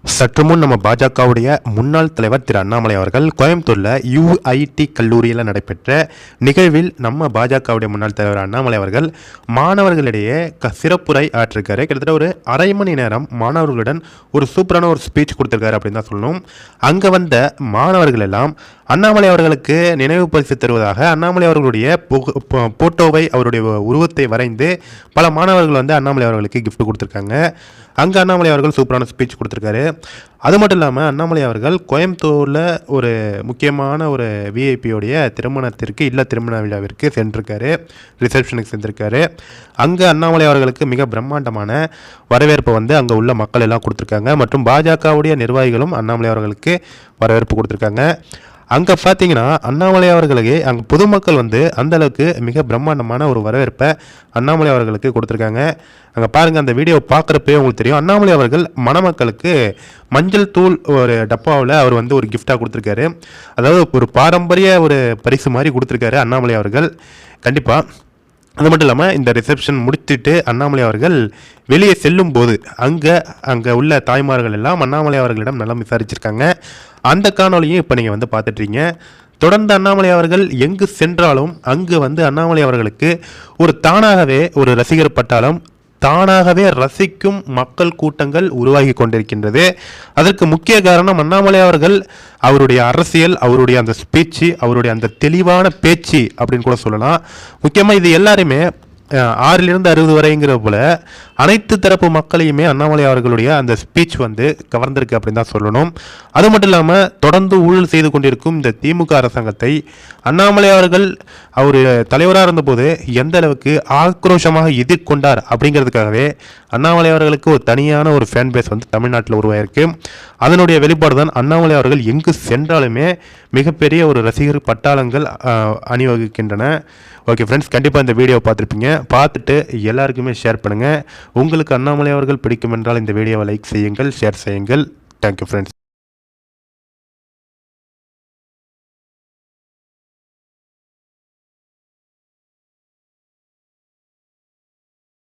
சற்று முன் நம்ம பாஜகவுடைய முன்னாள் தலைவர் திரு அண்ணாமலை அவர்கள் கோயம்புத்தூரில் யூஐடி கல்லூரியில் நடைபெற்ற நிகழ்வில் நம்ம பாஜகவுடைய முன்னாள் தலைவர் அண்ணாமலை அவர்கள் மாணவர்களிடையே சிறப்புரை ஆற்றிருக்காரு. கிட்டத்தட்ட ஒரு அரை மணி நேரம் மாணவர்களுடன் ஒரு சூப்பரான ஒரு ஸ்பீச் கொடுத்துருக்காரு அப்படின்னு தான் சொல்லணும். அங்கே வந்த மாணவர்கள் எல்லாம் அண்ணாமலை அவர்களுக்கு நினைவு பரிசு தருவதாக அண்ணாமலை அவர்களுடைய போட்டோவை அவருடைய உருவத்தை வரைந்து பல மாணவர்கள் வந்து அண்ணாமலை அவர்களுக்கு கிஃப்ட் கொடுத்துருக்காங்க. அங்கே அண்ணாமலை அவர்கள் சூப்பரான ஸ்பீச் கொடுத்துருக்காரு. அது மட்டும் இல்லாமல் அண்ணாமலை அவர்கள் கோயம்புத்தூரில் ஒரு முக்கியமான ஒரு விஐபியோடைய திருமணத்திற்கு இல்லை திருமண விழாவிற்கு சென்றிருக்காரு, ரிசப்ஷனுக்கு சென்றிருக்காரு. அங்கே அண்ணாமலை அவர்களுக்கு மிக பிரம்மாண்டமான வரவேற்பை வந்து அங்கே உள்ள மக்கள் எல்லாம் கொடுத்துருக்காங்க. மற்றும் பாஜகவுடைய நிர்வாகிகளும் அண்ணாமலை அவர்களுக்கு வரவேற்பு கொடுத்துருக்காங்க. அங்கே பார்த்தீங்கன்னா அண்ணாமலை அவர்களுக்கு அங்கே பொதுமக்கள் வந்து அந்தளவுக்கு மிக பிரம்மாண்டமான ஒரு வரவேற்பை அண்ணாமலை அவர்களுக்கு கொடுத்துருக்காங்க. அங்கே பாருங்கள், அந்த வீடியோவை பார்க்குறப்பே உங்களுக்கு தெரியும். அண்ணாமலை அவர்கள் மணமக்களுக்கு மஞ்சள் தூள் ஒரு டப்பாவில் அவர் வந்து ஒரு கிஃப்டாக கொடுத்துருக்காரு. அதாவது ஒரு பாரம்பரிய ஒரு பரிசு மாதிரி கொடுத்துருக்காரு அண்ணாமலை அவர்கள். கண்டிப்பாக அது மட்டும் இல்லாமல் இந்த ரிசப்ஷன் முடிச்சுட்டு அண்ணாமலை அவர்கள் வெளியே செல்லும் போது அங்கே உள்ள தாய்மார்கள் எல்லாம் அண்ணாமலை அவர்களிடம் நலம் விசாரிச்சிருக்காங்க. அந்த காணொலியும் இப்போ நீங்கள் வந்து பார்த்துட்றீங்க. தொடர்ந்து அண்ணாமலை அவர்கள் எங்கு சென்றாலும் அங்கு வந்து அண்ணாமலை அவர்களுக்கு தானாகவே ஒரு ரசிகர் பட்டாளம், தானாகவே ரசிக்கும் மக்கள் கூட்டங்கள் உருவாகி கொண்டிருக்கின்றது. அதற்கு முக்கிய காரணம் அண்ணாமலை அவர்கள் அவருடைய அரசியல், அவருடைய அந்த ஸ்பீச்சு, அவருடைய அந்த தெளிவான பேச்சு அப்படின்னு கூட சொல்லலாம். முக்கியமாக இது எல்லாருமே 6லிருந்து 60 வரைங்கிற போல அனைத்து தரப்பு மக்களையுமே அண்ணாமலை அவர்களுடைய அந்த ஸ்பீச் வந்து கவர்ந்திருக்கு அப்படின்னு தான் சொல்லணும். அது மட்டும் இல்லாமல் தொடர்ந்து ஊழல் செய்து கொண்டிருக்கும் இந்த திமுக அரசாங்கத்தை அண்ணாமலை அவர்கள் அவர் தலைவராக இருந்தபோது எந்த அளவுக்கு ஆக்ரோஷமாக எதிர்கொண்டார் அப்படிங்கிறதுக்காகவே அண்ணாமலை அவர்களுக்கு ஒரு தனியான ஒரு ஃபேன் பேஸ் வந்து தமிழ்நாட்டில் உருவாயிருக்கு. அதனுடைய வெளிப்பாடு தான் அண்ணாமலை அவர்கள் எங்கு சென்றாலுமே மிகப்பெரிய ஒரு ரசிகர் பட்டாளங்கள் அணிவகுக்கின்றன. ஓகே ஃப்ரெண்ட்ஸ், கண்டிப்பாக இந்த வீடியோவை பார்த்துருப்பீங்க. பார்த்துட்டு எல்லாருக்குமே ஷேர் பண்ணுங்கள். உங்களுக்கு அண்ணாமலை அவர்கள் பிடிக்கும் என்றால் இந்த வீடியோவை லைக் செய்யுங்கள், ஷேர் செய்யுங்கள். Thank you friends.